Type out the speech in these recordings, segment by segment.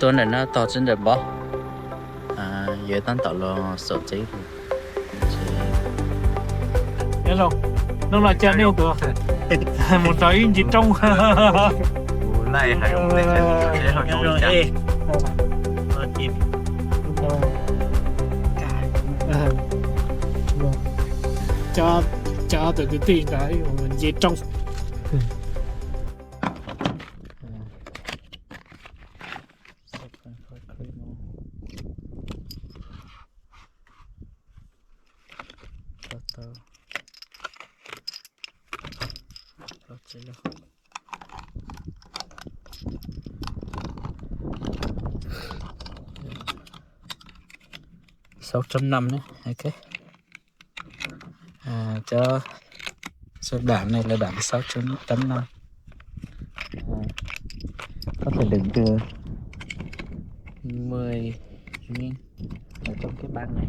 tuần này nó to trên đời bó giờ tán tỏ lo sợ cháy rồi hello nó là cha nêu cửa một trái gì trong này hay không để chơi họ chơi chơi chìm cho từ cái tiền đấy mình gì trong sáu trăm năm nhé, ok. Cho số đạn này là đạn 6.5 có thể đựng được 10 viên ở trong cái băng này.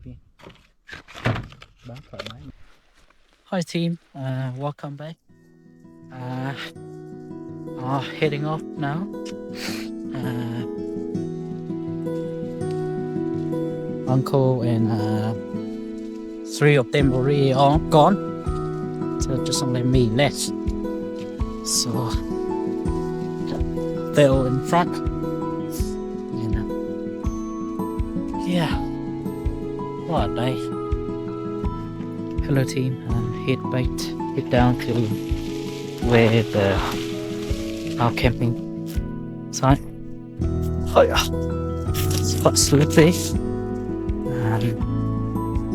Viên bán thoải mái. Hi team, welcome back. Heading off now. Uncle and three of them already all gone, so just only me left. So they're all in front, and yeah, what a day. Hello team, head down to where our camping site. Oh yeah, it's quite slippery.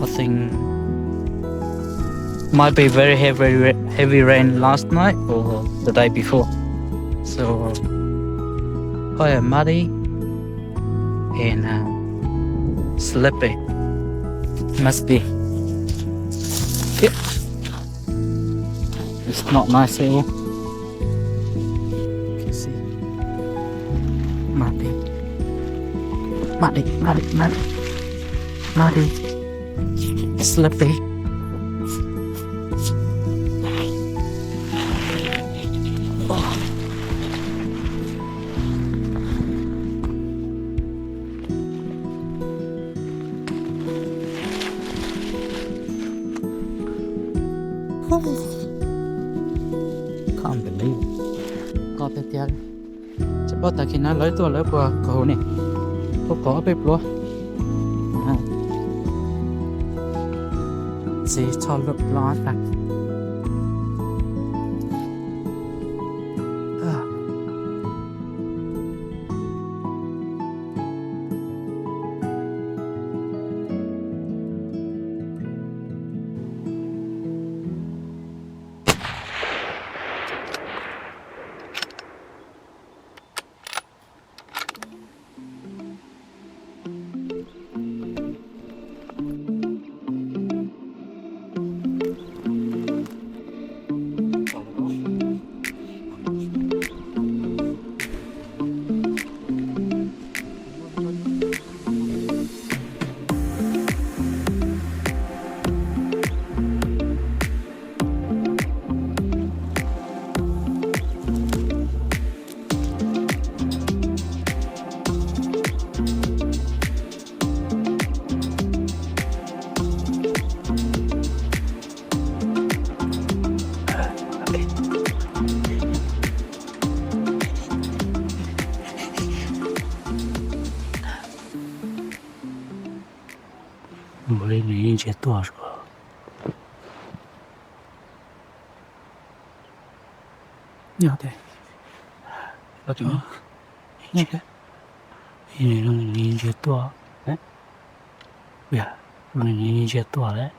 I think might be very heavy rain last night or the day before, so quite muddy and slippery. Must be. Yep. It's not nice at all. You can see muddy, slippery. Oh. Can't believe it. Có thể tiếc. Chỉ bắt ta khi nó lấy tua lấy qua cầu này, có bếp luôn. Chỉ cho lúc lo ta. mới lý chết tua rồi. Nhỏ thế. Đó chú. Nhé cái. Ini nó lý chết tua. Đấy. Bây giờ, nó lý chết tua đấy.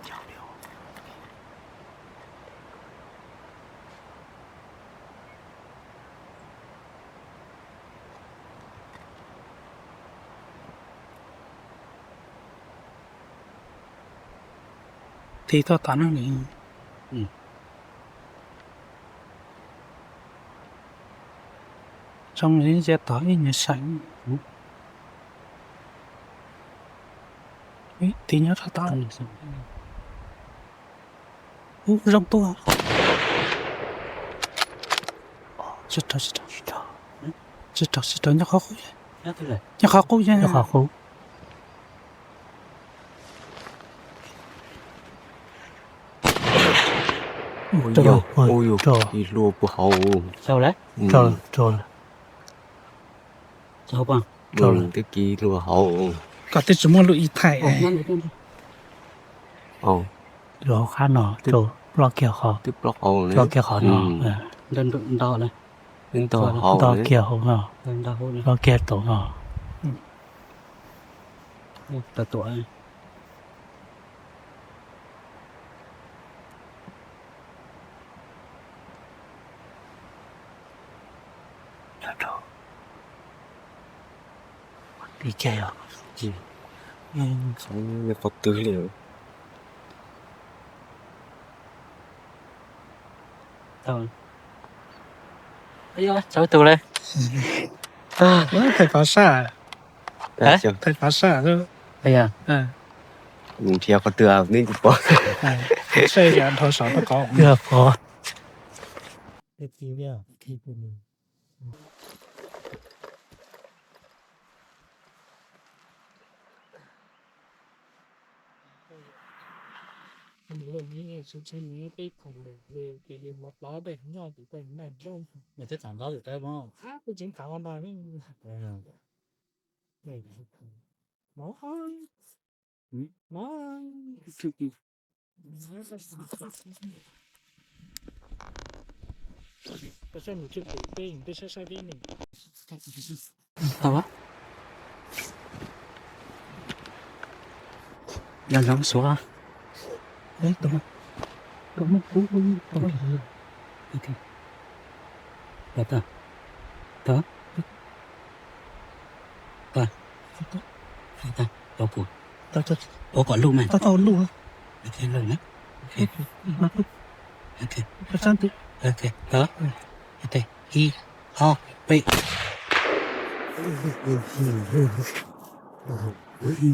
交流。thì tôi tán nó này trong đấy sẽ tới nhà sảnh ấy thì nhớ ra tao rong tua chết rồi nhắc khó khổ nhắc khó khổ ôi dồi, đi lùa của hậu. Sao đấy? Rồi. Sao bằng? Cái kia lùa hậu. Có thể chúng nó lụi thải. Rồi khá nọ, rồi block kiểu khó. Tiếp block hậu nữa. Block kiểu khó nọ. Lên đo này. Lên tàu hậu Đo nữa. kiểu hậu nọ. Lên đo hậu này. Đo kiểu tổ nọ. Tờ tuổi. Đi chơi à? Gì? Sống như Phật tử liệu. Thôi. Ây da, cháu tù đây. Thầy phá xả. Hả? Thầy phá xả thôi. Ây da. Mình theo Phật tử à, nên có. Xây ra thôi sợ nó có. Được có. Để kêu vào. Kêu của mình. Mình trên cái phòng về cái điểm một đó để nhỏ thì tình này không. Mày thích thằng đó được đấy không? Tôi chính thảo con này đấy. Nó hơi. Nó tôi xem một chút cái tôi sẽ sai đi này. Tao á. Đang giống xuống à? Đấy, đúng không? Ok. Được rồi. Đó. Rồi. Rồi. Đâu của. Tao Ủa còn luôn mày. tao luôn. Ok luôn nhé. Ok. Tao sang tí. Ok. Đó. Ok. Hi. Ho. Bị.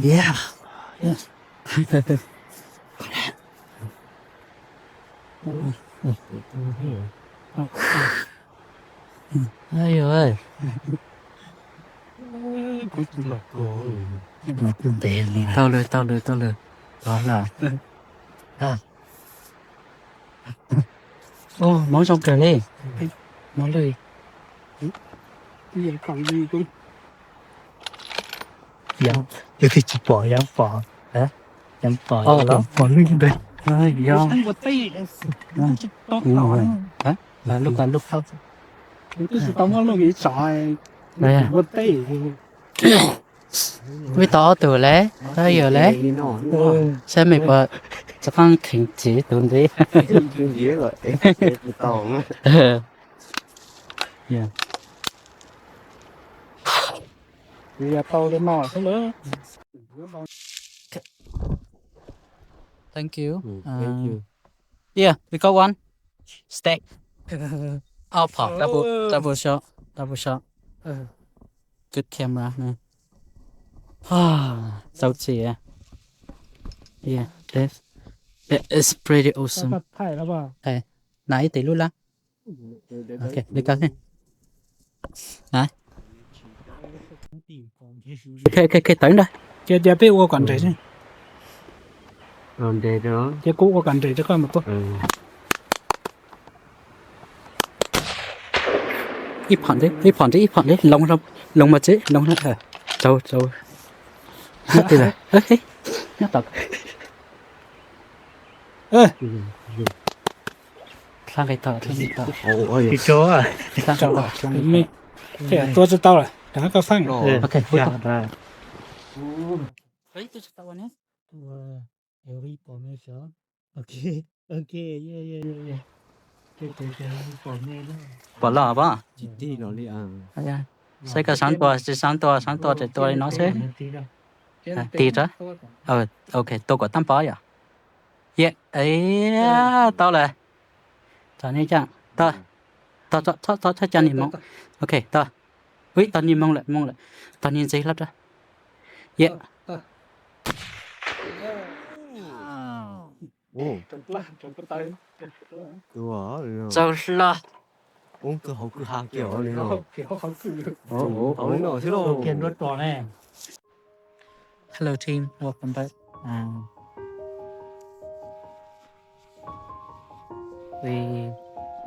Yeah. Yes. Ây ơi. Tao lười. Đó là. Ô, món xong kìa đi. Món lười. Gì còn gì cũng. Dạ. Giờ thì chỉ bỏ giang bỏ. Hả? Giang bỏ đó. Bỏ lên đây. Ơi, do. Anh một tí. Hả? Là lúc sau. Tôi sẽ tao nó nghĩ trời. Đây à. Một tí. Mới to từ lẽ. Tới giờ lẽ. Xe mệt bật. Chắc con thỉnh chỉ tụi đi. Dễ rồi. Tàu nữa. Yeah. Bây giờ tao lên nọ không nữa. Thank you. Thank you. Yeah, we got one. Stag. Alpha. Double shot. Good camera, man. So cheap. Yeah, that is pretty awesome. Thải là bà. Hey, nãy tí luôn lá. Ok, đi coi đi. Hả? Cái tấn đây. Giờ biết qua quản trị chứ. Còn đây đó. Giờ cũ qua quản trị cho coi một chút. Ít phản đi, lông mà chứ, lông hết hả? Châu. Thế này. Ê, nhắc tập. Sang cái tờ. Ôi. Thì chó à. Sang cái tờ. Thế tôi cho tao rồi. Đó có phăng. Ok, dạ rồi. Đấy, tôi cho tao nhé. Every formation. Okay. Okay. Yeah. Cái formation. bỏ lò ba Chỉ đi nó đi ăn. à xây cái sáng tua để tôi nó sẽ tì ra ok tôi có tắm bó à yeah ấy tao là tao này chẳng tao cho nhìn mong ok tao ui tao nhìn mong lại tao nhìn gì lắm đó yeah Ồ, đúng rồi. rồi là Uống cơ hậu cứ hàng kiểu này rồi. Ồ, Nó thế rồi. Kiên rất tròn này. hello team welcome back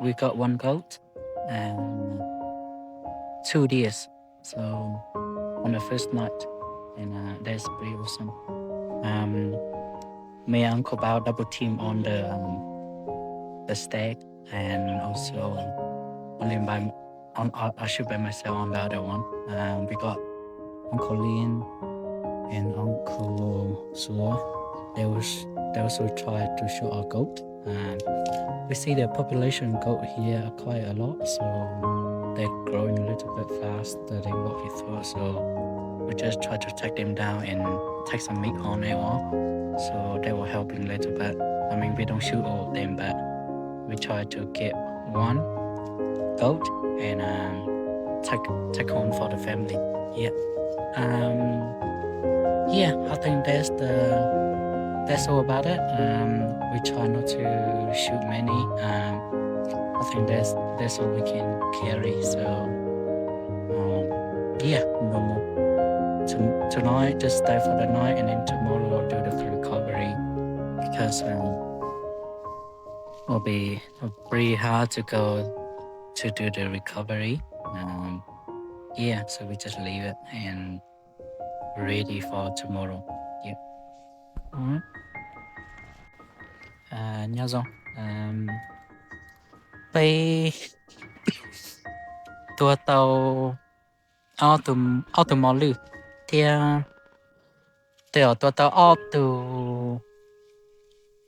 we got one goat and 2 deers so on the first night and that's pretty awesome me and Uncle Bao double team on the stag and also only I shoot by myself on the other one. We got Uncle Lin and Uncle Suo. They also try to shoot our goat. We see the population goat here quite a lot, so they're growing a little bit faster than what we thought. So we just try to take them down and take some meat on it all. So they were helping a little bit. I mean, we don't shoot all of them, but we try to get one goat and take home for the family. Yeah. I think that's all about it. We try not to shoot many. I think that's all we can carry. So no more. Tonight, just stay for the night, and then tomorrow we'll do the recovery because it'll be pretty hard to go to do the recovery. So we just leave it and ready for tomorrow. Yeah. Alright. Nhớ rồi. Bây tua tàu auto mò lư thì tiểu tua tàu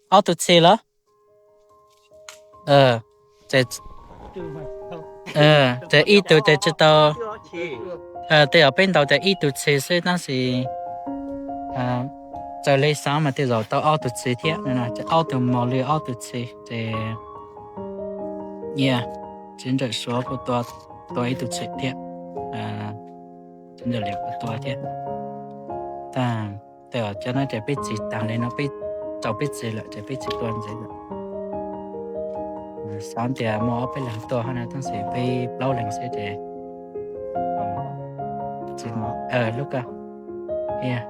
auto xe lá这一度就知道对边度就一度车所以当时在你三嘛对绕到auto车贴那就auto毛驴auto车这真的说不多一度车贴真的了不多贴但对就那这辈子当年那辈找辈子了这辈子端这个sáng thì mua bên làm to hơn là当时被老零些的lúc à thì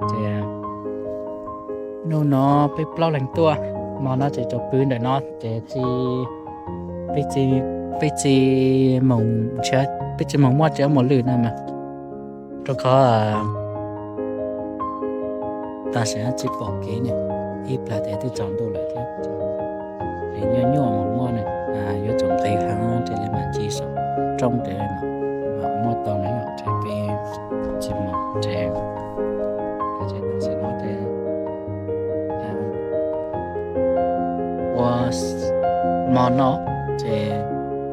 nó bị lao lạnh tua mà nó chỉ cho bướn để nó để chỉ mông chết bị chỉ mông mua chết một lửa này mà rồi có ta sẽ chỉ bỏ cái này ít là để tôi chọn đồ lại thế thì nhỏ mà mua này yếu chọn tay hàng thì là chỉ sợ trong để mà mua tàu này thì bị chỉ một trẻ thì ta sẽ nói thế mò nó thì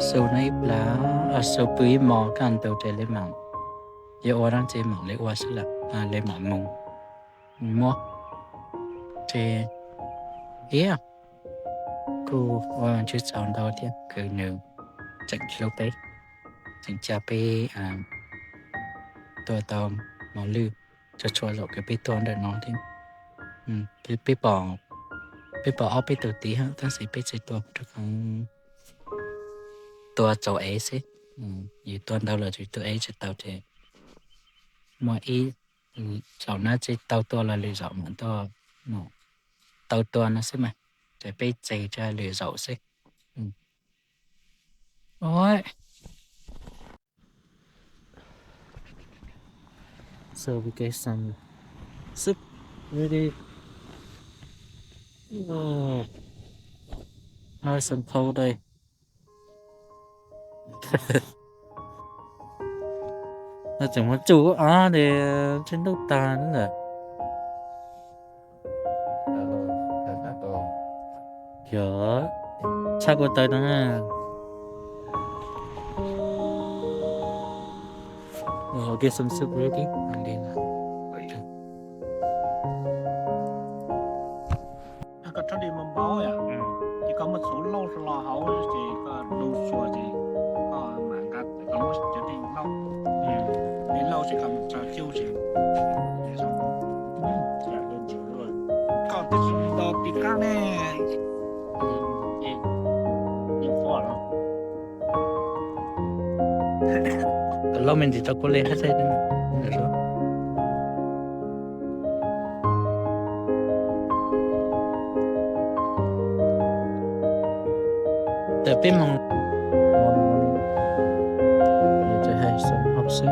số này là số bưởi mò can đầu để lấy mảng giờ đang chơi mảng lấy qua sẽ là lấy mảng mông mua thì cô chưa chọn đâu thì cứ nữ chẳng lâu bé chẳng cha bé tôi tao mò lư cho rồi cái bé toàn để nó thì bé bỏ áo bé từ tí ha ta sẽ bé sẽ tôi cho con tôi cháu ấy sẽ như toàn đâu là chỉ tôi ấy sẽ tao thế mọi ý cháu nó chỉ tao tôi là lừa dạo mà tao tôi nó sẽ mà để bé chạy ra lừa dạo sẽ ôi so we get some soup ready. Nice and cold đây. Nó chẳng có chủ để trên đâu ta nữa rồi. giờ chắc có tới đó ha get some soup ready and then có cho đi mầm báo à chỉ có một số lâu là hậu thì có lâu xua thì có mảng gạt có một cho đi lâu đến lâu thì cầm cho chiêu thì để xong sẽ lên chiều rồi có cái gì đó bị cá nè em phò rồi lâu mình chỉ cho cô lên hết rồi được rồiแต่เป็นมองจะให้สมพับซึ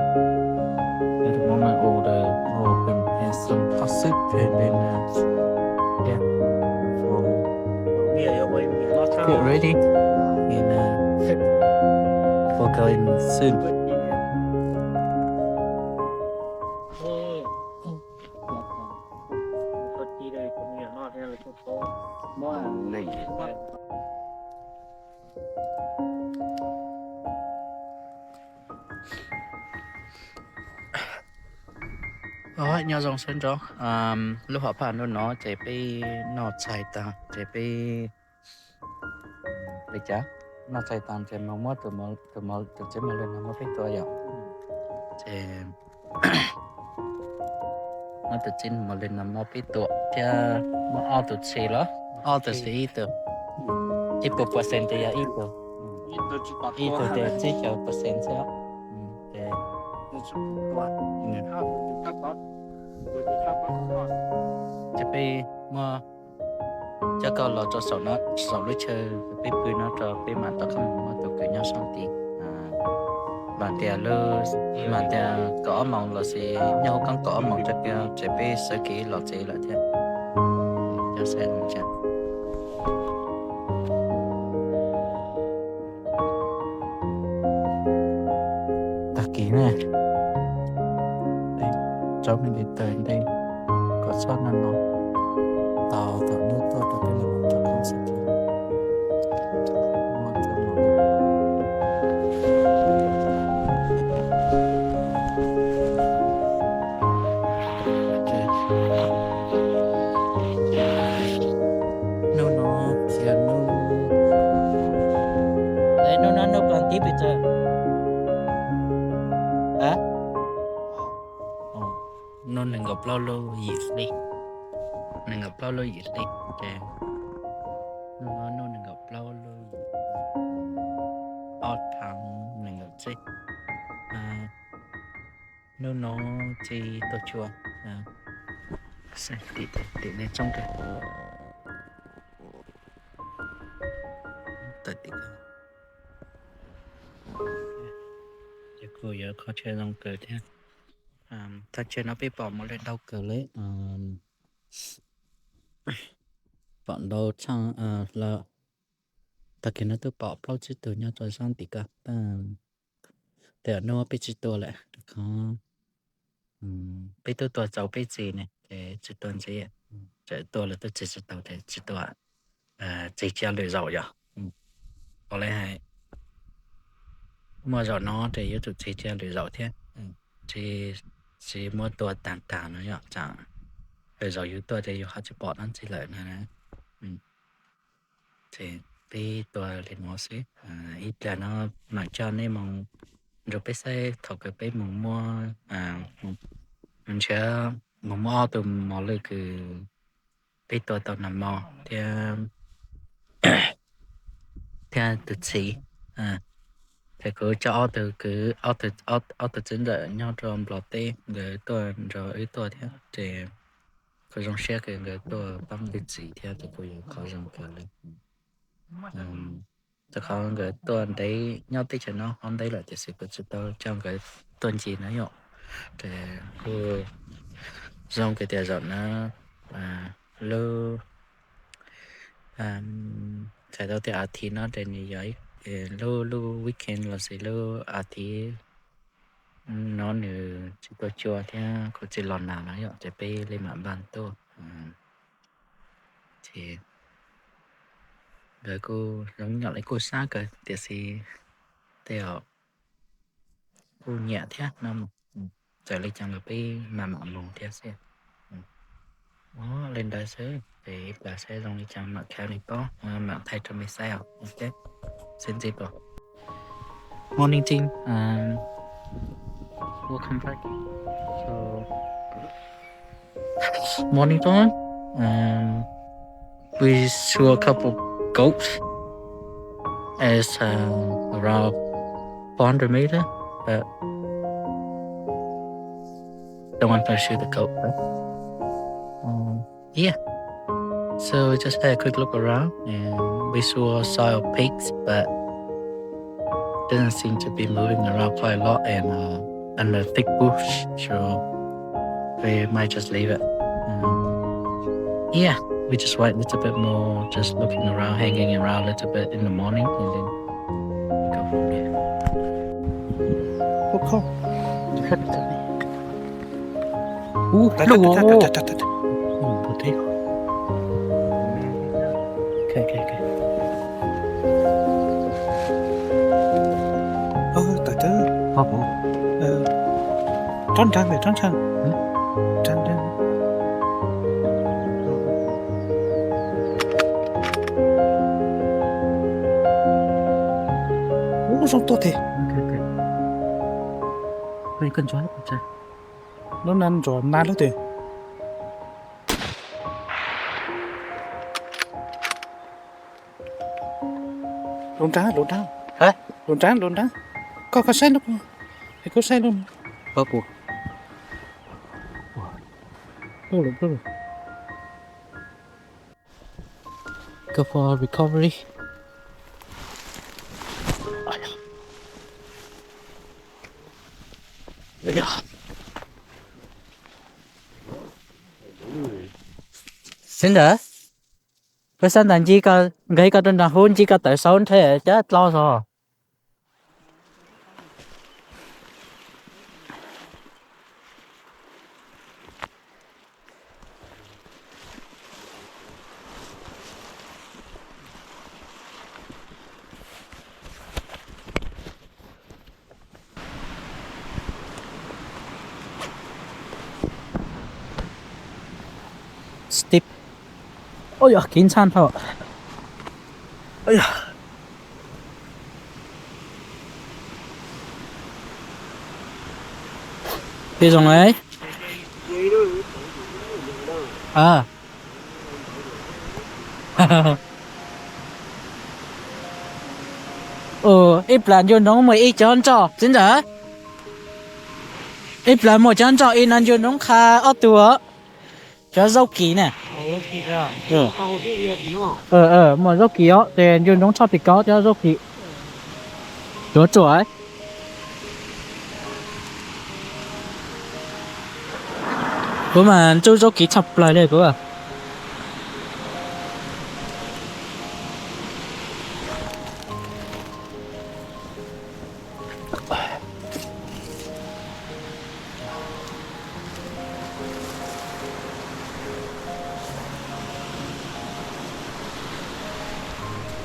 แต่มองมาโอเดอโอเป็นให้สมพับซึเป็นyeah for get ready and for going soon đó nhau dòng sân đó lúc họ phản nó chạyไปnó chạy ta chạyไปchả nó chạy ta chạy mà mất từ chạy mà lên nó mất cáiตัวvậy chạy nó từ trên mà lên nó mất cáiตัวthì mà ao từ xe đó ao từ xe ít từ ít % thì ít từ ít từ thì chỉ cho % thôi thìจะไปมาจะก็เราจะสอนลูกเชอไปปืนnóจะไปมาตะคำมาตัวเกิดยาสองตีbạn tiệt lơ bạn tiệt có mong là gì nhau con có mong cho kia chỉ biết sơ kỹ là gì là thế cho xem chắc ta kỹ nè đây cháu mình đi tới đây có sao nó tàu nước tôi cho cái là cho con sẽ kỹ tiếp bây giờ á nó đừng gặp lâu gì đi đừng gặp lâu gì đi nó đừng gặp lâu gì thằng đừng gặp gì nó chỉ tôi chua sẽ để lên trong cái tự đi giờ cô giờ có chơi long cờ thế ta chơi nó bị bỏ một lên đâu cờ lấy bọn đâu chẳng là ta kia nó tự bỏ bao nhiêu từ nhau cho sang tí cả ta để nó bị chỉตัวlại có bịตัวcháu bị gì này để chỉ tuần gì chỉตัวlà tôi chỉ tàu để chỉตัวchỉ chia lưỡi dầu vậy có lẽ hay mua rồi nó để yếu tố chỉ chia lưỡi dầu thế chỉ muaตัวต่างๆเนาะอย่างจังlưỡi dầu yếuตัวđể yếu họ chỉ bỏ nó chỉ lợi này thì bịตัวlên mua xí ít là nó mà cho nên mong rồi bây giờ thọ cái bây mong mua mình sẽ mong mua từ mỏเลยคือbâyตัวtàu nằm mỏ theo từ chỉ thì cứ cho từ chính lợi nhau trong lọt tê người tôi rồi ý tôi theo thì cứ trong xe cái người tôi bấm từ chỉ theo thì cô khó dùng cả lên thì không người tôi đấy nhau tí cho nó không đấy là chỉ sự của tôi trong cái tuần chỉ nó nhọ thì cô dùng cái tiền dọn nó lưu chạy đâu thì thì nó để như vậy lưu weekend là sẽ lưu thì nó nữa chỉ có chùa thì có chỉ lòn nào nó nhọ chỉ bay lên mạng bàn tôi thì rồi cô giống nhỏ lấy cô xa cơ thì si theo cô nhẹ thế năm giờ lấy chẳng là bị mà mồm theo xe đó lên đời xe thì bà sẽ dùng đi chẳng mà kéo đi có mà thay cho mình sao ok xin dịp rồi morning team welcome back so morning time we saw a couple goats as around 400 meter but don't want to shoot the goat but, yeah so we just had a quick look around and we saw soil pigs but didn't seem to be moving around quite a lot and under thick bush so we might just leave it yeah we just wait a little bit more just looking around hanging around a little bit in the morning and then we go from there không okay tại tớ trốn tránh về trốn tránh tránh tránh xong tốt thế okay mình cần chó chơi nó năn rồi năn lúc thì lộn trắng hả lộn trắng có xe lúc thì có xe luôn có cuộc rồi go for recovery xin đỡ với sao đàn chỉ có gây có đơn hôn chỉ có tới sáu thế chứ lo rồi steep ôi giời kín san thôi ôi giời đi rồi ấy à ít lần vô nóng mới ít chọn cho chính hả ít lần một chọn cho ít lần vô nóng khá ở tua cho dâu kỹ nè mà dâu kỹ á thì vô nóng chọn thì có cho dâu kỹ chỗ ấy bữa mà chú dâu kỹ chập lại đây bữa à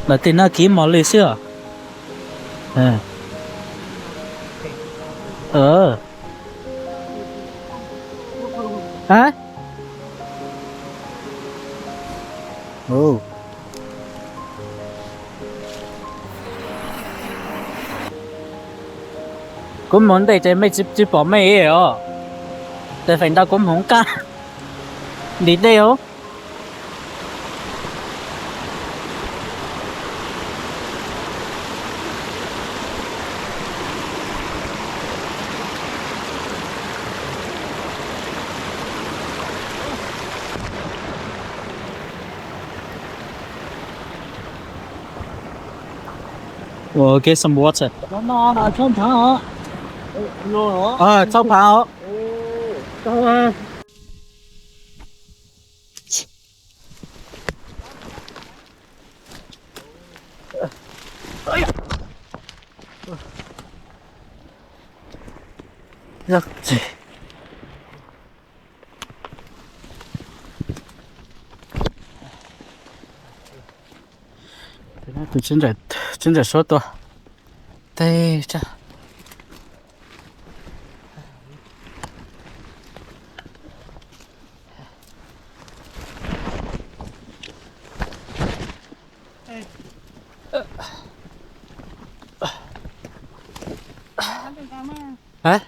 là tiền nó kiếm mỏ lì xưa hả cũng muốn để cho mấy chỉ bỏ mấy ấy à để phải tao cũng không ca đi đây không We'll get some water. nó trong thằng hả Trong pháo. Giặc gì? tôi chính là số tôi đây cha hả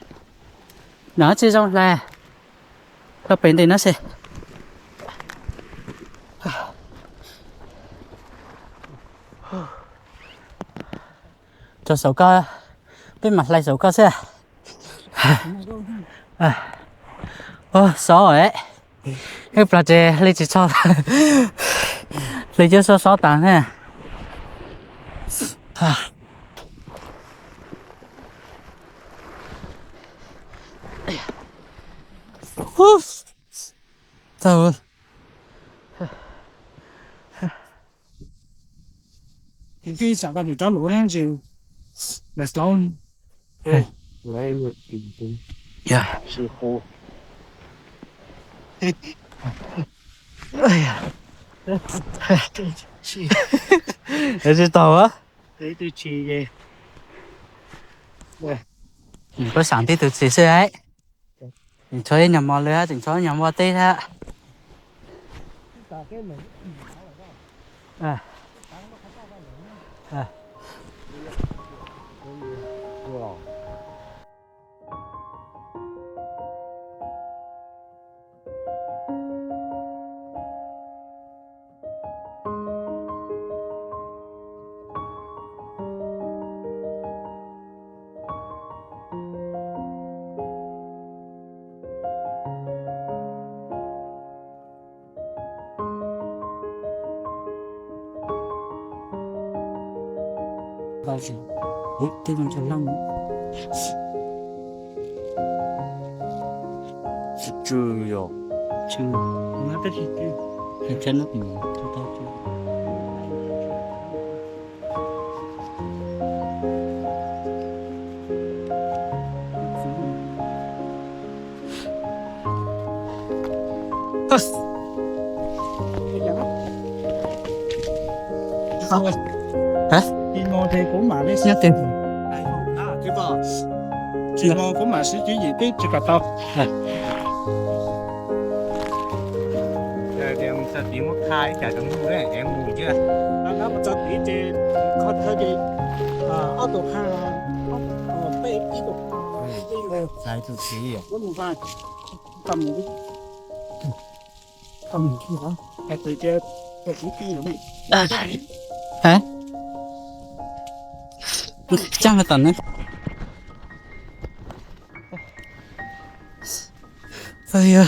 nó chỉ trong là nó bên đây nó sẽ cho sầu cơ bên mặt lại sầu cơ xe ô xó rồi ấy cái bà chè lấy chỉ cho lấy cho xó tàn ha sao khi sản phẩm cho lúa lên thì là lâu lấy một dạ sư khô để chị tàu á đấy tôi chỉ về mình có sản thì từ xí xưa ấy mình chơi nhầm mò lứa mình chơi nhầm mò tê ha à à bao giờ tôi còn chẳng lòng chưa rồi chưa nó cái gì cái chân nó cũng to chưa hả đi mò thì cũng mà đấy nhắc tiền cái bò đi mò cũng mà sẽ chỉ gì tí chỉ cả tao giờ em sẽ tìm một khai cả trong núi này em ngủ chưa nó mà cho tí thì có thể đi ở độ ha bây đi độ đi về sai thực gì có một vài cầm cái hả cái từ chơi cái chỉ kia rồi hả chắc là tận đấy bây giờ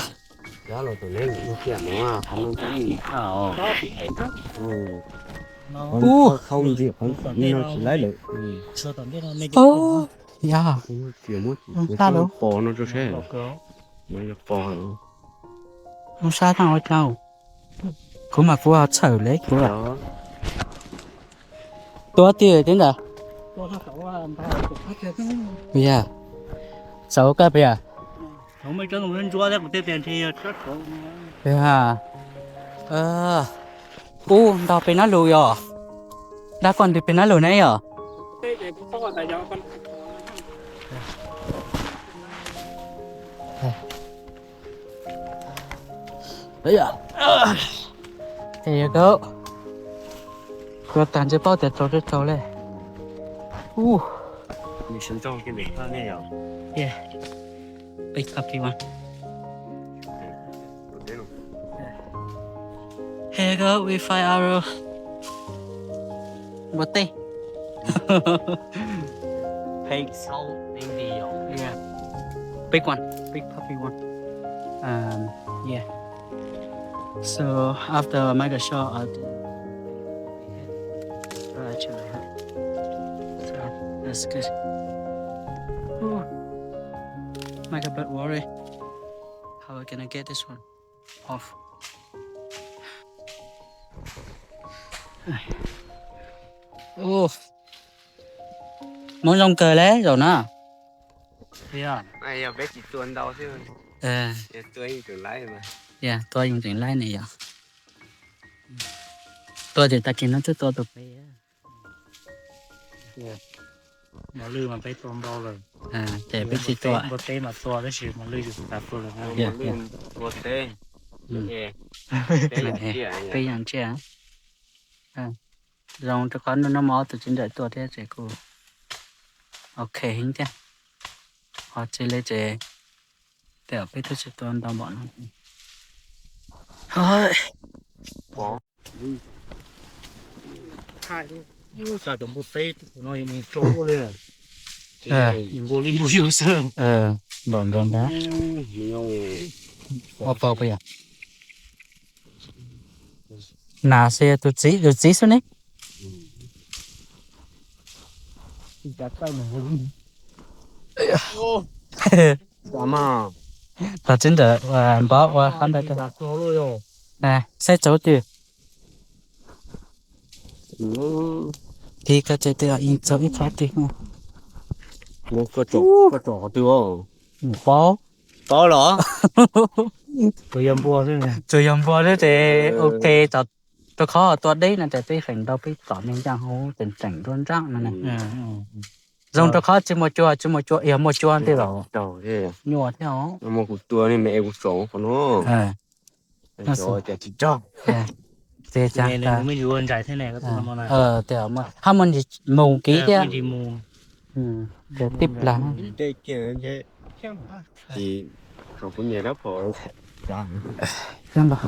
đó là tụi lên những chuyện nó không có gì không gì không nó chỉ lấy được ô dạ chuyện sao đâu bỏ nó cho xe nó bỏ không sao thằng đâu cũng mà phù hợp sở lấy của đó tôi tiền đến giờ bây giờ sáu cái bây giờ không mấy cái người chúa đấy một tiền thì rất khổ bây giờ đào bên nó lùi rồi đã còn thì bên nó lùi này rồi thế thì không có tài con bây giờ there you go có tàn chế bao tiền trâu lên mình sinh trong cái này nó này rồi yeah big copy one here you go we find our what day pig soul in the yeah big one big puppy one yeah so after mega shot actually so that's good mega bit worry how are we gonna get this one off muốn rong cờ lé rồi nè yeah này giờ bé chỉ tuần đâu chứ tôi tưởng lái mà yeah tôi dùng tiền lái này giờ tôi thì ta chỉ nói cho tôi được bây mà lư mà phải tôm bao rồi เจ๊ไปสิตัว bột tê mà to cái gì mà lư được đặt rồi là Dạ, dạ. Một tên. Ừ. Yeah. ไปอย่างเจ้าลองจะขอนุ่นมอตัวจินเดตัวเท่เจ๊กูโอเคหิงเจ้าพอเจเลยเจ๊เดี๋ยวไปทุกตัวตอนบ่อนเฮ้ย hai cái sao đồng bột tê nó mình trố lên mình vô linh vô yêu sơn บ่อนโดนนะ ว่าเปล่าไปอ่ะนาเสียตุจีสุนี่ đặt tay mình Quá mà. แต่真的บอกว่าคันได้ đặt to rồi ใส่โจ๊ดพี่ก็จะเดี๋ยวอีกโจ๊อีกครับดิ Một cái chỗ tiêu không? ป้อ Có hả? tôi em bùa thế này จะยอมบอกเลยแต่โอเคแต่ตัวเขาตัวได้นะแต่ไปแข่งเราไปต่อยังจังเขาเป็นแต่งร้อนร่างนั่นนะ dòngตัวเขาจะมาจัวเอี่ยมาจัวที่เรา Trời thế. หนวดเนี่ย Một cái tua này mẹ cũng sống của nó. Trời trẻ chỉ cho. เจ๊จ้า này này mới nhiều giải thế này các tụi nó này เดี๋ยวมาถ้ามันมุงกี้เนี่ย mình thì mù เดี๋ยวติดหลัง Đây kia thế. Thì không có nhiều lắm rồi. Dạ. นั่นหรอ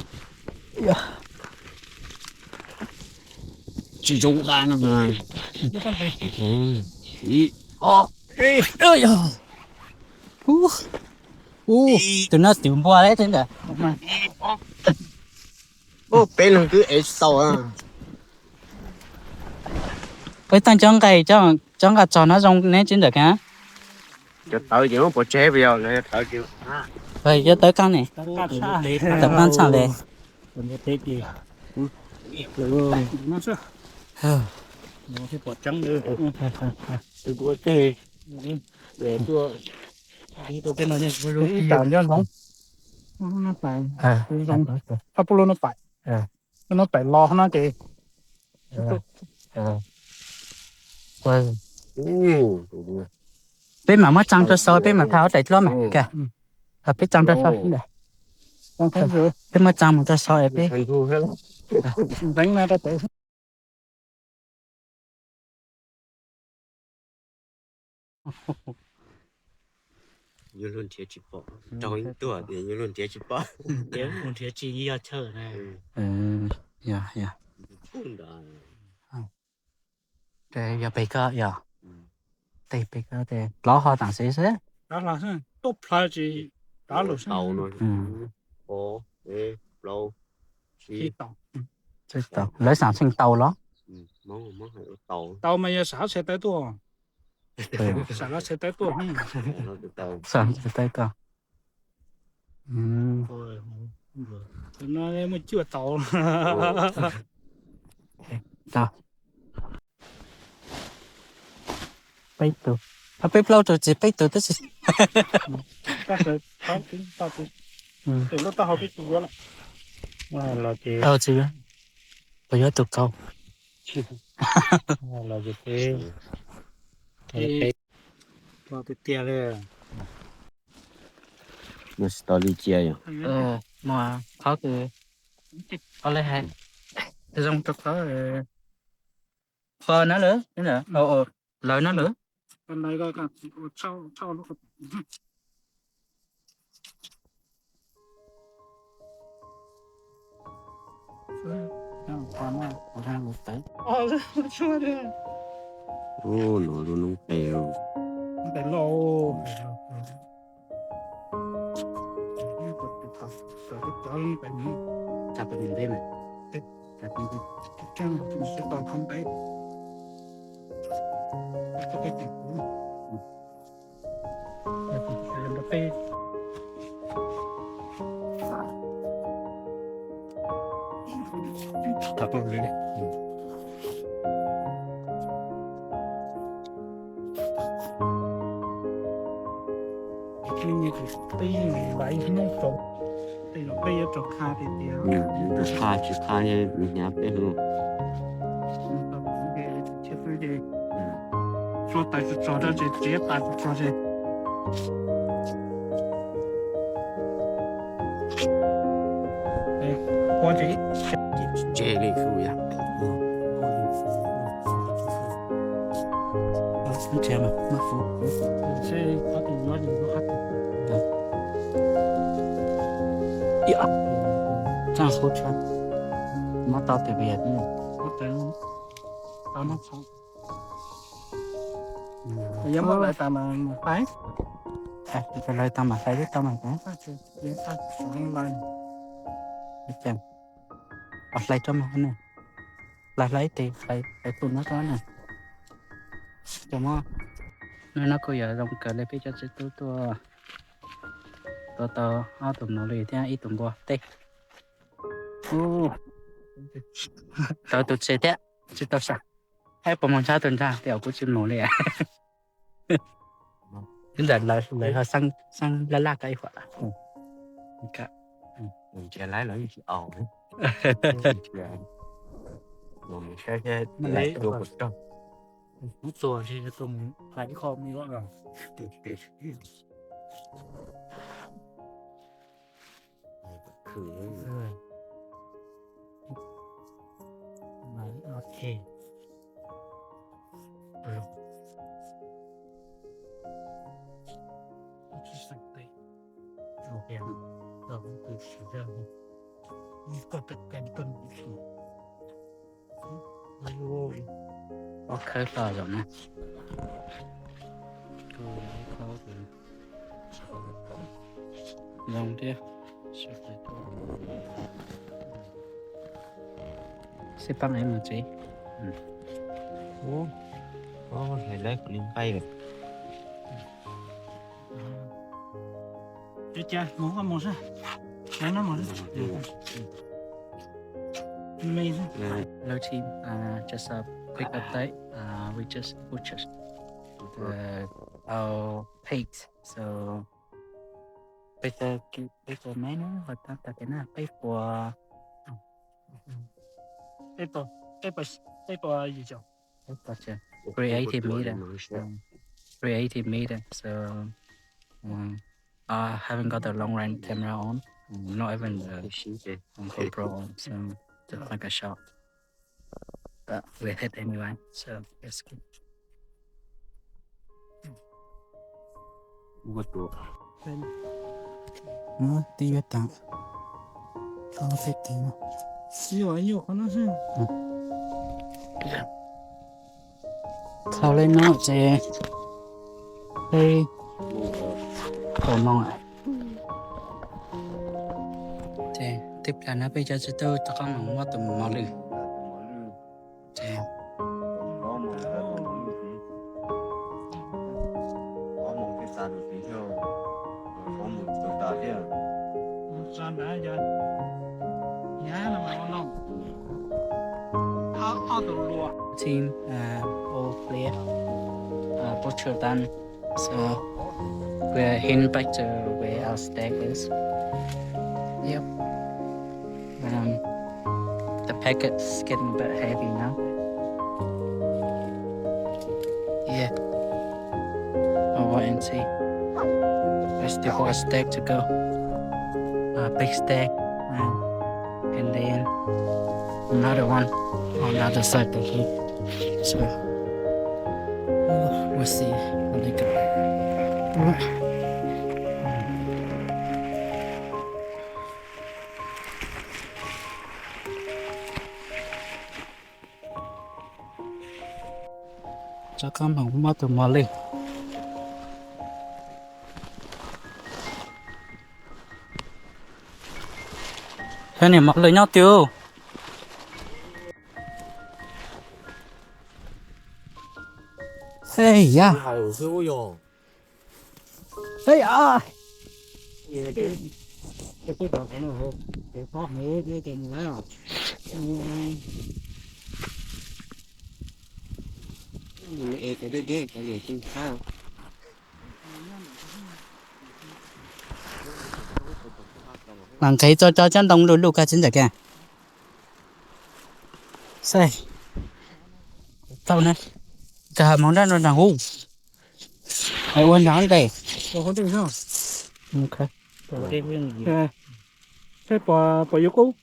Chỉ chúng ta nữa mà. Ý. เอ้ยตัวน่าติ๋วบัวเลยจริงเหรอ Ô, bên là cứ ế sâu à. ไปตั้งจังไก่จังกับจอนะจงเนี่ยจริงเหรอคะ Cho tao chỉ có bộ chế bây giờ là tao kêu. ไปจะtới căn này tập ăn sao đây còn có tết gì nó chưa nó sẽ bọt trắng nữa từ của tê để tôi đi tôi tên là gì rồi tạm cho nó phải trong Apollo nó phải lo nó kì เป็นหมาจังตัวซอยเป็นหมาเท้าแต่ล้อมแกเป็นจังตัวซอยนี่แหละเป็นมาจังมันตัวซอยเป็น Thành thu hết lắm. đánh ra tới Như luôn thiệt chụp bỏ. Trong những tuổi thì như luôn thiệt chụp bỏ. nếu muốn thiệt chi ra chờ này อย่า Không đã. แต่อย่าไปก็อย่าแต่ไปก็แต่ล้อเขาต่างเสีย đó là tốt phải gì đó là Tàu rồi. Ừ. Ồ, ê, lâu. khi Chi. tàu ใช่ต่อเลยสั่งชิงเตาล้อ Món hay tàu. tàu mà giờ xả xe tới tua xả nó xe tới tua Nó từ tàu. สั่งจะได้ก็ rồi nó mới chưa tàu ต่อไปตัวถ้าไปเปล่าตัวจะไปตัวตัวสิ ta sẽ tao tính từ lúc tao học cái chùa này là chị เอาจริงไปเยอะตัวเก่า là gì thế vào cái tia đây Nó story chia rồi. มาเขาคือเอาเลยฮะจะต้องตัวเขาพอนะเหรอนี่เหรอเลยนะเหรอ con này coi cả sau nó còn ra một tí chưa đi Ô, nó luôn bèo. để lâu chặt vào mình đây này chặt mình chân sẽ còn không thấy cái gì nó tê Thật luôn đấy. như thế tê bảy nó trộn tê nó tê trộn kha thì tiêu Chỉ khai như nhà bé luôn. chưa phải đi 做带着做的这直接带着做这。哎，我这。这里不一样。这样嘛，那服。这他的我就不好。呀，这样好吃。nó to từ biệt nữa. Có thể tao nó không. Giống như lại tao mà phái. À, cái lời tao mà phái với tao mà phái. Chúng ta xuống lên. Được chưa? Ở lại cho mà nè. Lấy thì phải tụi nó có nè. Cho nó. Nó có giờ rong cờ lên phía cho tôi tụi nó lì thế ít tụi bò tê. Tụi sẽ thế. Chứ tao sao? Hay bỏ món cha tuần cha tiểu của chim nổ này à? Đến giờ là hơi sang la cái quả. Cả. Mình sẽ lái lỗi gì ồn. Rồi mình sẽ lấy đồ một trong. Lúc rồi thì tôi muốn phải kho mi gọi rồi. Ok. Ok rồi nè. Lòng đi. Sẽ bằng em một tí. Có thể lấy của liên tay rồi. Chứ cha, muốn có một sao? Nó một sao? Hello team, just a quick update. We just butchered our pigs. So bây giờ mấy nó người ta cái nào bây của Paper gì chứ? Creative meter. So I haven't got the long range camera on, not even the GoPro on, so just like a shot. But we hit anyway, so it's good. Nó tí cái tặng, có thích tí mà. Nhiều có nó chứ. Sau lên nó sẽ đây cổ mong ạ. Thì tiếp là nó bây giờ sẽ tôi có mong mua tụi mò lư. Thì Sao đã giờ? Giá là mà ngon. How to lure? team all clear, butcher done, so we're heading back to where our stag is. Yep. The packet's getting a bit heavy now. Yeah. I'll wait and see. I still got a stag to go. A big stag, and then another one on the other side of the heap. So we'll see how they go. 잠깐만 엄마도 말래. 형님 말래 nhau tiêu. Hey ya. Hey à. Bạn thấy cho chân đồng lùi cả chân kìa. Say. Tao nè. cả món đó là hú ai quên nói đây Ủa có tiền sao? ok Ủa đi viên gì? Thế bỏ yếu cũ.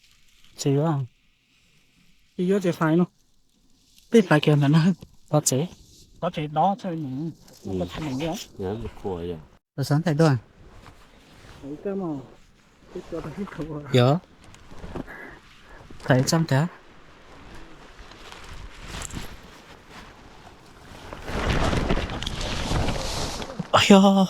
chỉ quá Đi yếu thì phải nó. biết phải kêu là nó có chế Có thể đó thôi mình. Có thể mình nữa. nhớ một khối vậy tôi sáng thấyด้วย Đấy cái mà. Cái chỗ đó hít thở. dạ thấy trong thế ôi yo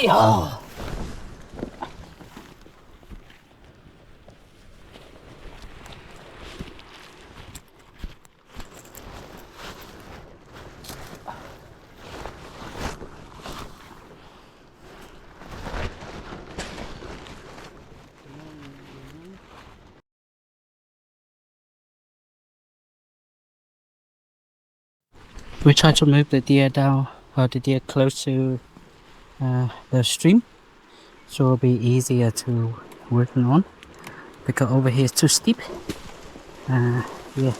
yo We try to move the deer down, or the deer close to the stream, so it'll be easier to work on. Because over here is too steep. Yeah.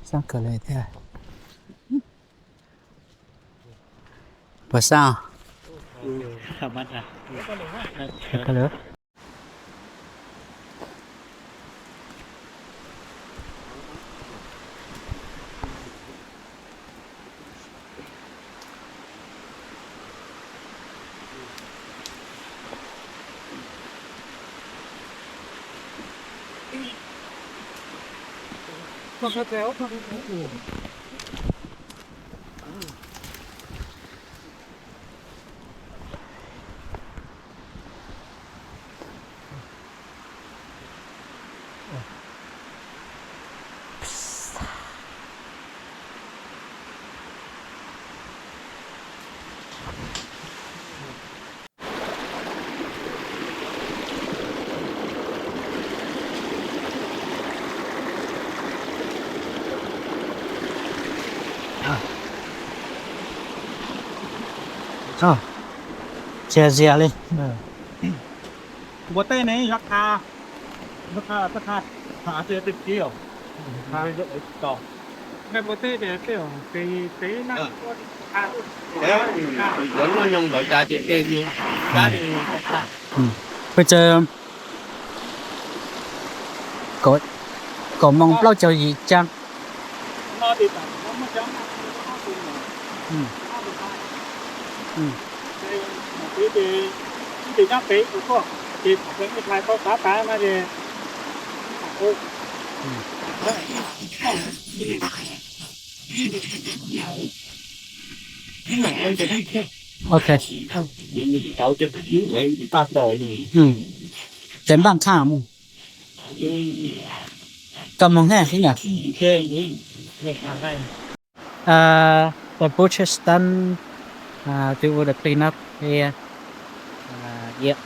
Sao cờ lệ thế à? Và sao? Không ăn à? Cờ lửa. Không có kéo, không có kéo. Chia lên. Bữa tây này rắc hà thả tiền được nhiều hà được to ngày bữa tây để kiểu cái nặng vẫn nó nhung đội cha chị kia gì Bây giờ có mong lâu cho gì chăng? nó đi nó mất chóng thì nhắc tí đúng không? Thì những cái này có cá mà thì Ok. cậu cho vậy ta rồi Đến bằng khả mù. Cầm mong thế nhỉ? The butcher's done do all the clean up here. Yeah.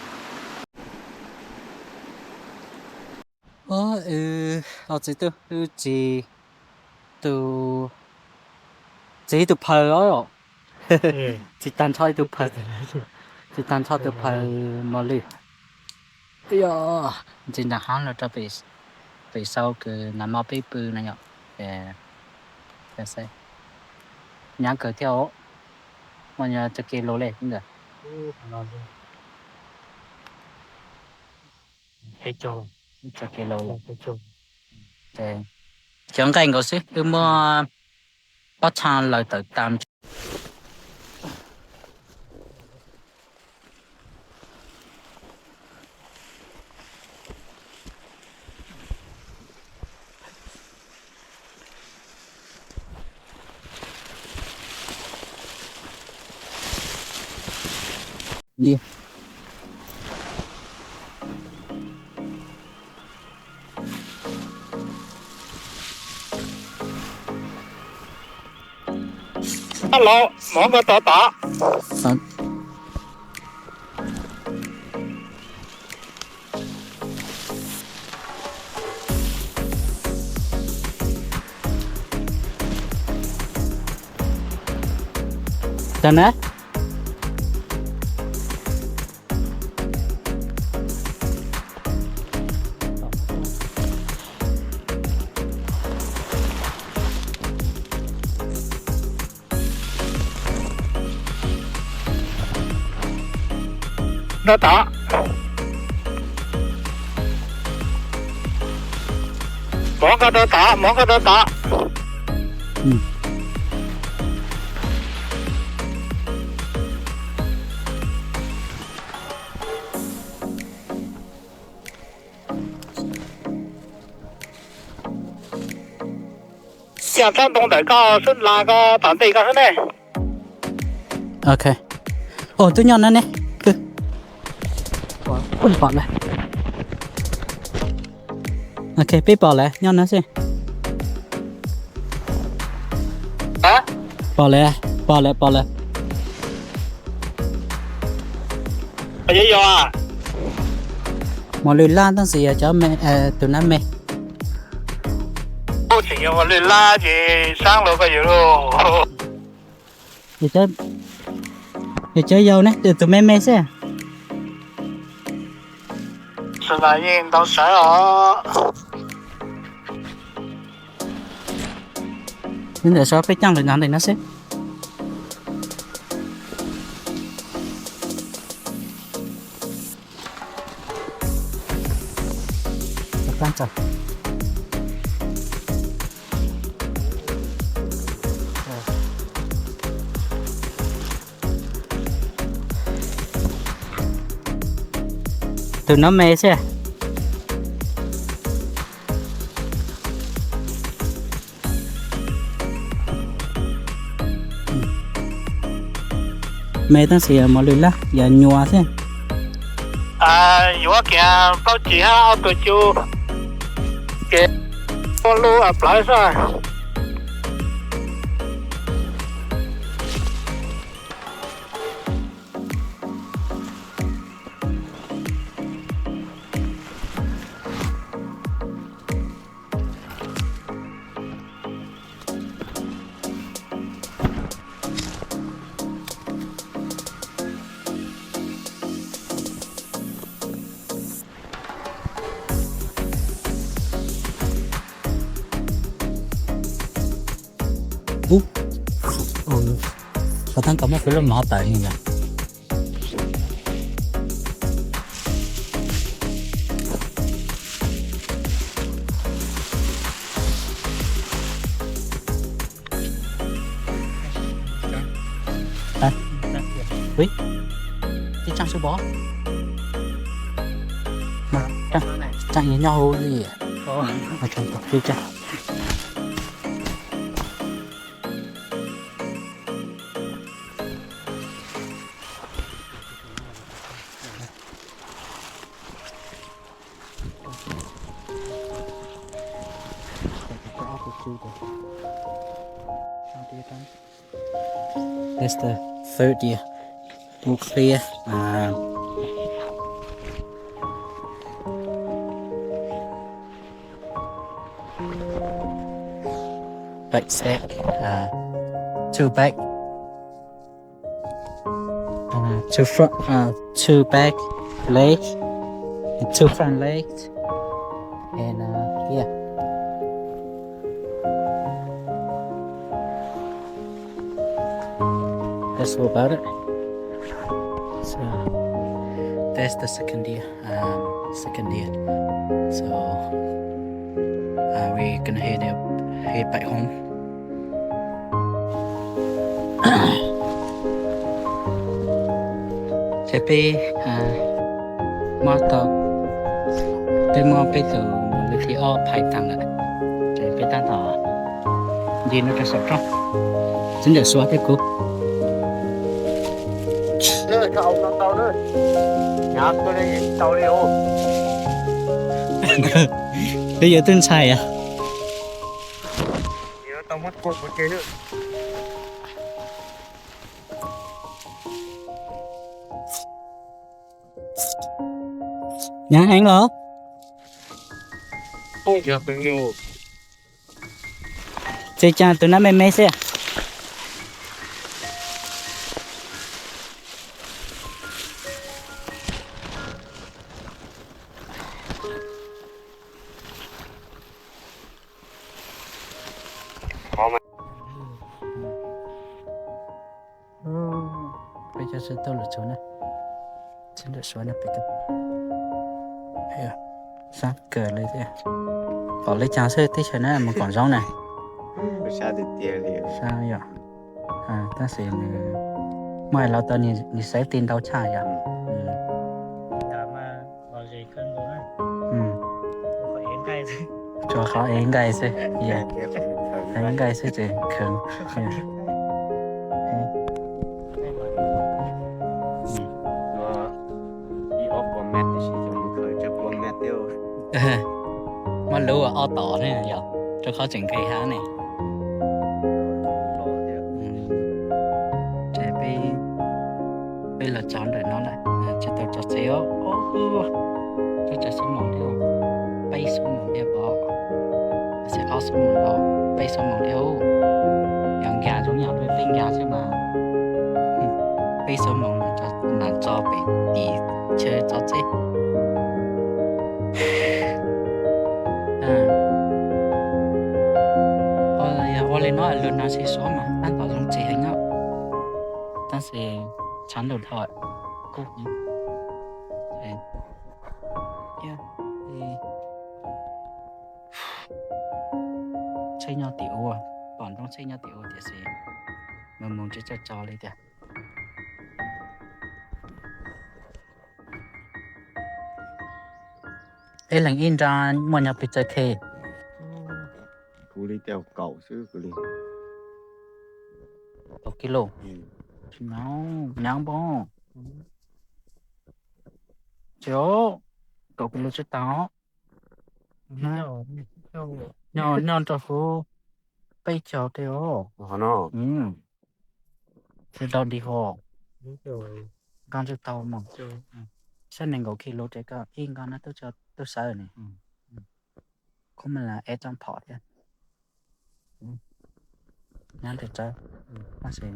Chỉ từ phở rồi. Chỉ tan cho từ phở. Chỉ tan cho từ phở mà lì. Yo, chỉ là hắn là cho về sau cái nằm ở bên bờ này nhở. Để xem. Nhang cờ theo mà nhà cho cái lô lệ cũng được. hay cho cái lô để chẳng cái ngồi xí cứ mua bắt chan lại từ tam đi Hello, mọi người tỏ tỏ. Done that? đỡ tỏ món cái đỡ tỏ Dạ trang đông đại có xin là có bản地có thế này ok ồ tôi nhon nó nè cứ bỏ lại ok biết bỏ lại nhon nó xem hả bỏ lại ở dưới vô à mọi người lanตั้งสิcho mẹ tụi nó mẹ Chỉ nhưng mà lên la thì sáng rồi cái gì đâu để chơi dâu nè từ tụi mẹ xem是来印到谁啊？ nên để sao phải chăng được ngắn thì nó sẽ quan trọng tụi nó mê xe mẹ ta sẽ mọi người là giờ nhua thế À, vừa kia bao chị ha, tụi chú kia con lô ập lại sao? có thằng có một cái lồng mỏ tệ như vậy à, quý cái trang số bó trang với nhau gì mà trong tập tiêu trang That's the third year. All clear. Back set. Two back. Two front. Two back legs. And two front legs. And yeah. That's all about it. So that's the second year. So we're gonna head back home. Sẽ đi mà tàu đi mà bây giờ mình thì ở phải tăng lại. Để bây tăng tàu đi nó sẽ sắp trong. Chính là xóa cái cục. Nơi cho ông tao nơi nhà tôi đây tao đi ô bây giờ tên xài à giờ tao mất cột một cái nữa nhá anh lo ôi giờ bao nhiêu chơi cha tụi nó mê xe bây giờ sẽ tôi là chỗ này trên đất xuống nhập cái sáng cờ lấy thế có lấy trà sữa tí cho nó mà còn giống này Xa được tiền liền. sao vậy ta sẽ mai lao tao ni sẽ tin đâu cha vậy mà bảo gì cân rồi đấy có yến cay gì cho khó yến cay chứ Dạ, cái phần yến cay chứ chứ khẩn nó đi ốp bom mét thì chỉ cho một khởi cho bom mét tiêu. mà lúa ở tỏ này giờ cho khó chỉnh cây há này để bây là chọn để nó lại cho tao cho xíu cho số một theo bay số một theo bỏ sẽ có số một đó bay số một theo yang gà giống nhau với bên gà chứ mà bay số một là cho bị đi chơi cho chứ ở đây nó luôn nó sẽ số mà tan tỏ giống chỉ hình á ta sẽ chán được thôi cô thì xây nhau tiểu còn trong xây nhau tiểu thì sẽ mình muốn cho lên kìa ê lành in ra mọi nhà bị chơi kê Cú đi theo cậu chứ cú đi. 1 kilo nó nhang bông chỗ cậu kilo cho tao nhỏ cho phú bây giờ thì Nó thì đâu đi hồ con cho tao mà sao nên có kilo thế cả in con nó tôi sợ này không mà là trong pot vậy nhang thì chơi nó sẽ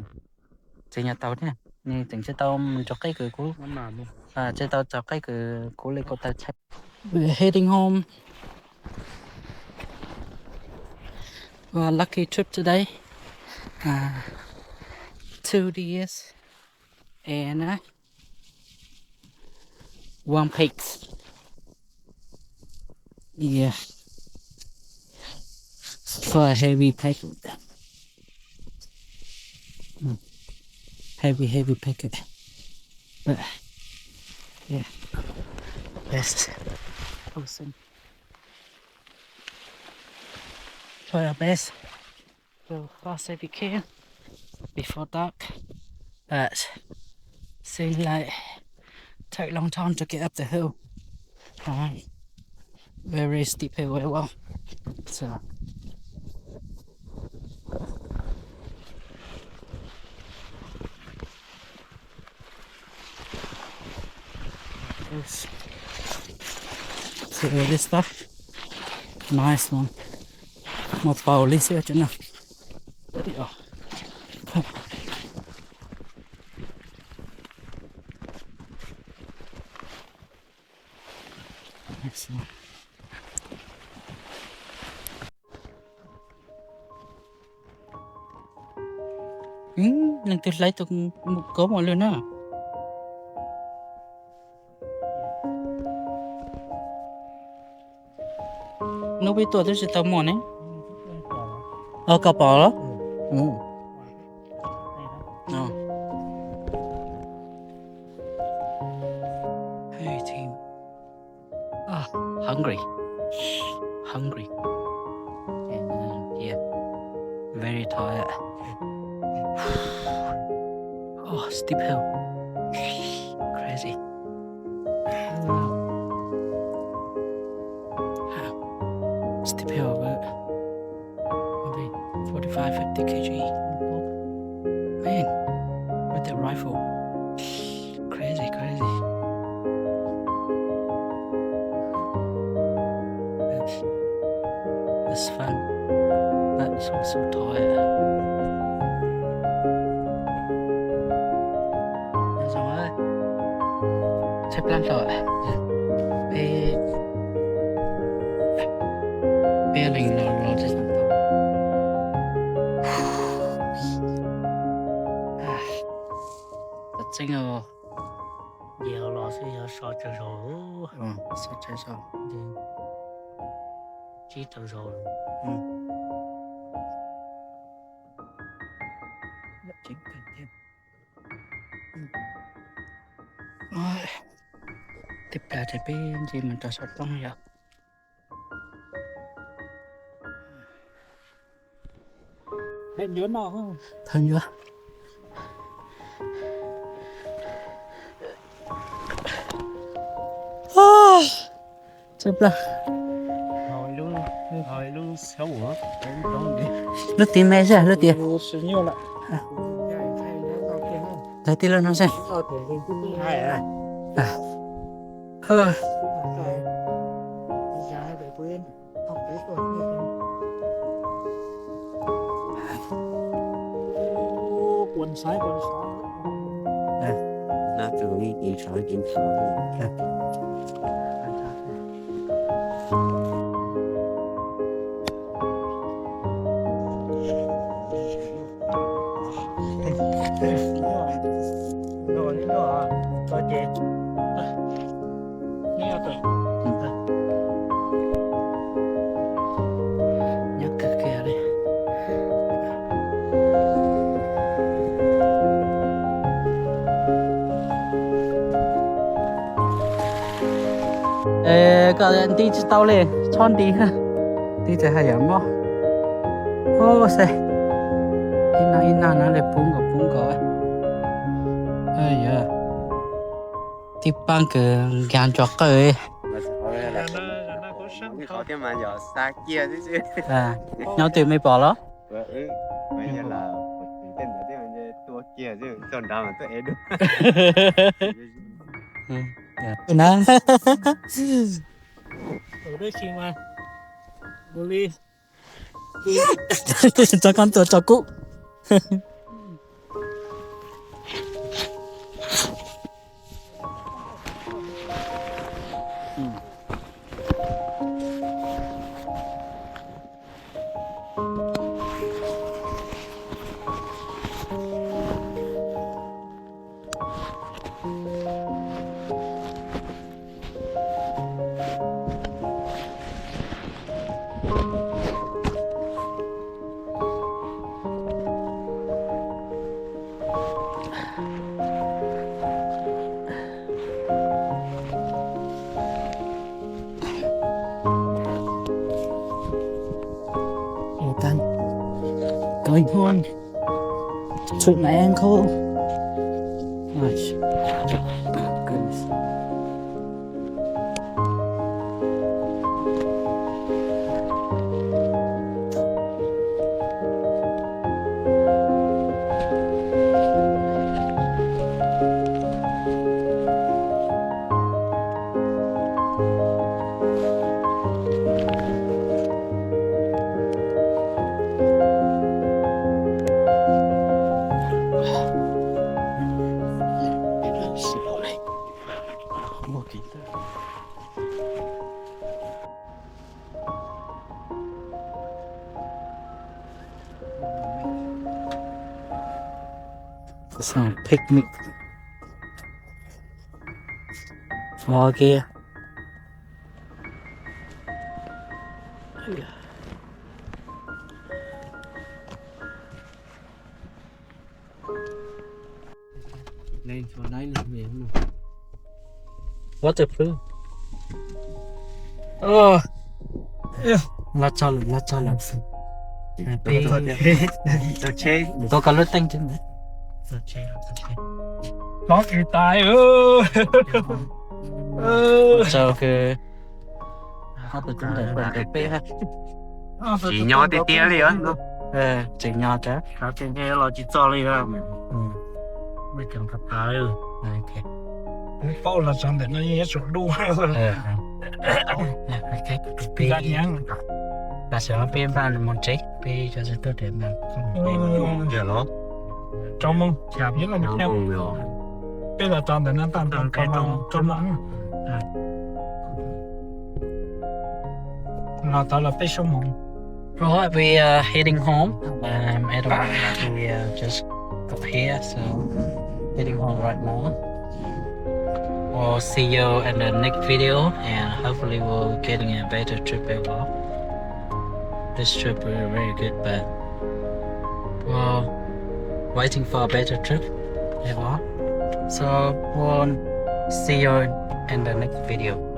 chỉ nhà tao thế nè tính cho tao cho cái cửa cũ cho tao cho cái cửa cũ lấy cô ta chạy we're heading home well, lucky trip today 2 days and 1 pig yeah for a heavy packet heavy packet but yeah best awesome try our best go fast as we can before dark but seems like take a long time to get up the hill very steep hill very well so see all this stuff nice one một bầu lý xưa chứ nào lần tôi lấy tôi có một luôn á nó bị tôi sẽ tao mua này cà bò đó hey team hungry and yeah very tired steep hill crazy steep hill but maybe 45-50 kg man with the rifle crazy it's fun but it's also tired xếp lan rồi bây mình nó sẽ làm tốt thật sinh nhiều lò xí giờ so chờ rồi sao chơi sao chỉ chờ rồi chính cần thêm ôi tiếp cả thì bên gì mình cho sọt bông vậy hết nhớ nào không thân chưa chụp là hỏi luôn xấu hổ trong đi lúc tìm mẹ ra lúc tìm sử nhiều lại lấy tiền lên nó xem quần sái nó thường đi kiểm soát rồi nữa có chị nghe rồi nhắc cái kia đi có anh đi tàu lên chọn đi ha đi thì hay lắm ô xe ina nó lại bung có ơi giờ tiếp bằng cái gan chọc cái có cái mà nhỏ xa kia chứ nhau từ mấy bỏ đó bây giờ là tên là thế mà tua kia chứ còn đau mà tôi ấy đúng nè ở đây khi mà đi cho con tuột cho cụ going home to my ankle. Goodness. Some picnic. Okay. lên chỗ đấy là về không Waterproof. Lá cho tôi chơi có cả lướt tanh chứ có kỳ tài sao cái họ tự chúng ta phải bê ha chỉ nhỏ tí tía liền chỉ nhỏ chứ cả trên kia là chỉ cho đi ra mới chẳng thật tài ok bao là chẳng để nó nhớ xuống đu bê gạt nhang là sẽ bê bàn một trái bê cho sẽ tốt để mà giờ nó trong mông chạm nhất là một theo bây giờ toàn để nó tạm cái trong lắng là tao là bê số mông. Right, we are heading home. At we just up here, so heading home right now. we'll see you in the next video, and hopefully we'll getting a better trip as well. This trip was very good, but we're waiting for a better trip as well. So we'll see you in the next video.